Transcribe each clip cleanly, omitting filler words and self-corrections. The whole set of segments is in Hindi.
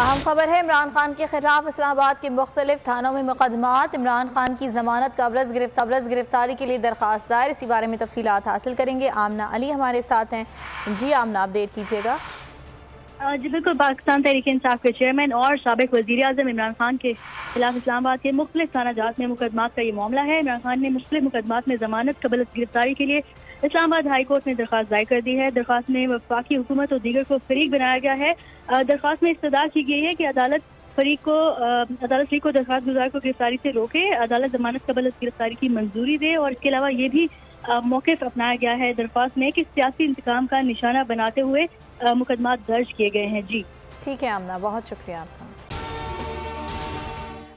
अहम खबर है, इमरान खान के खिलाफ इस्लामाबाद के मुख्तलिफ थानों में मुकदमात। इमरान खान की जमानत कबल गिरफ्तारी के लिए दरखास्त दायर। इसी बारे में तफसीलात हासिल करेंगे। आमना अली हमारे साथ हैं। जी आमना, अपडेट कीजिएगा। जी बिल्कुल, पाकिस्तान तहरीक इंसाफ के चेयरमैन और साबिक वज़ीर आज़म इमरान खान के खिलाफ इस्लामाबाद के मुख्तलिफ थाना जात में मुकदमात का ये मामला है। इमरान खान ने मुख्तलिफ मुकदमात में जमानत कबल गिरफ्तारी के लिए इस्लामाबाद हाई कोर्ट में दरखास्त दायर कर दी है। दरखास्त में वफाकी हुकूमत और दीगर को फरीक बनाया गया है। दरखास्त में इस्तदा की गई है कि अदालत फरीक को दरखास्त गुजार को गिरफ्तारी से रोके, अदालत जमानत कबल गिरफ्तारी की मंजूरी दे। और इसके अलावा ये भी मौक़िफ़ अपनाया गया है दरखास्त में कि सियासी इंतकाम का निशाना बनाते हुए मुकदमा दर्ज किए गए हैं। जी ठीक है आमना, बहुत शुक्रिया आपका।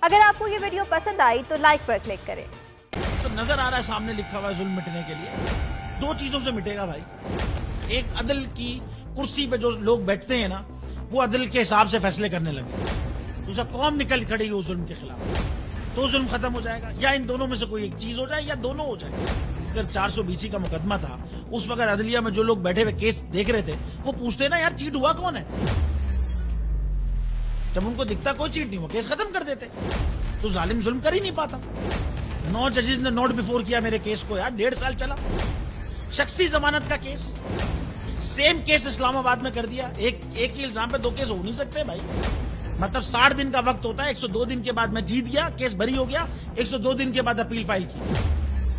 अगर आपको ये वीडियो पसंद आई तो लाइक पर क्लिक करें। तो नजर आ रहा है सामने लिखा हुआ है जुल्म मिटने के लिए दो चीजों से मिटेगा भाई। एक, अदल की कुर्सी पे जो लोग बैठते हैं ना, वो अदल के हिसाब से फैसले करने लगे। दूसरा, कौम निकल खड़ेगी उस जुल्म के खिलाफ, तो जुल्म खत्म हो जाएगा। या इन दोनों में से कोई एक चीज हो जाए या दोनों हो जाए। अगर 420 का मुकदमा था, उस वक्त अदलिया में जो लोग बैठे हुए केस देख रहे थे, वो पूछते ना यार चीट हुआ कौन है। जब उनको दिखता कोई चीट नहीं हुआ, केस खत्म कर देते। तो जालिम जुल्म कर ही नहीं पाता। 9 जजेस ने नोट बिफोर किया मेरे केस को यार, 1.5 साल चला। शख्सी जमानत का केस, सेम केस इस्लामाबाद में कर दिया। एक ही इल्जाम पे 2 केस हो नहीं सकते भाई। मतलब 60 दिन का वक्त होता है। 102 दिन के बाद मैं जीत गया, केस बरी हो गया। 102 दिन के बाद अपील फाइल की,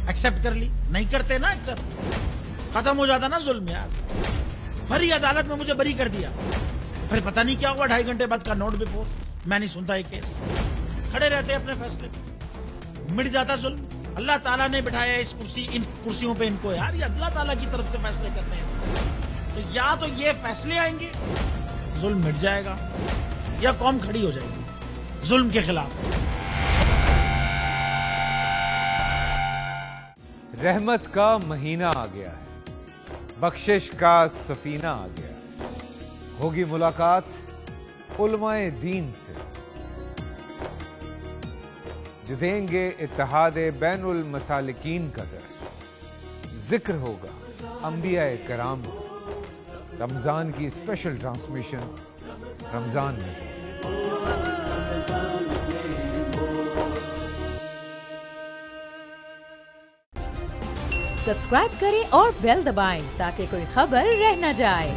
एक्सेप्ट कर ली। नहीं करते ना एक्सेप्ट, खत्म हो जाता ना जुल्म यार। भरी अदालत में मुझे बरी कर दिया, फिर पता नहीं क्या हुआ 2.5 घंटे बाद का नोट बिफोर। मैं नहीं सुनता ये केस, खड़े रहते अपने फैसले पे, मिट जाता जुल्म। अल्लाह ताला ने बिठाया इन कुर्सियों पे इनको यार, ये अल्लाह ताला की तरफ से फैसले करते हैं। तो या तो ये फैसले आएंगे, जुल्म मिट जाएगा, या कौम खड़ी हो जाएगी जुल्म के खिलाफ। रहमत का महीना आ गया है, बख्शिश का सफीना आ गया है। होगी मुलाकात उलमाए दीन से, जो देंगे इत्तेहादे बैनुल मसालिकीन का दर्स। जिक्र होगा अंबियाए कराम, रमजान की स्पेशल ट्रांसमिशन रमजान में। सब्सक्राइब करें और बेल दबाएं ताकि कोई खबर रह न जाए।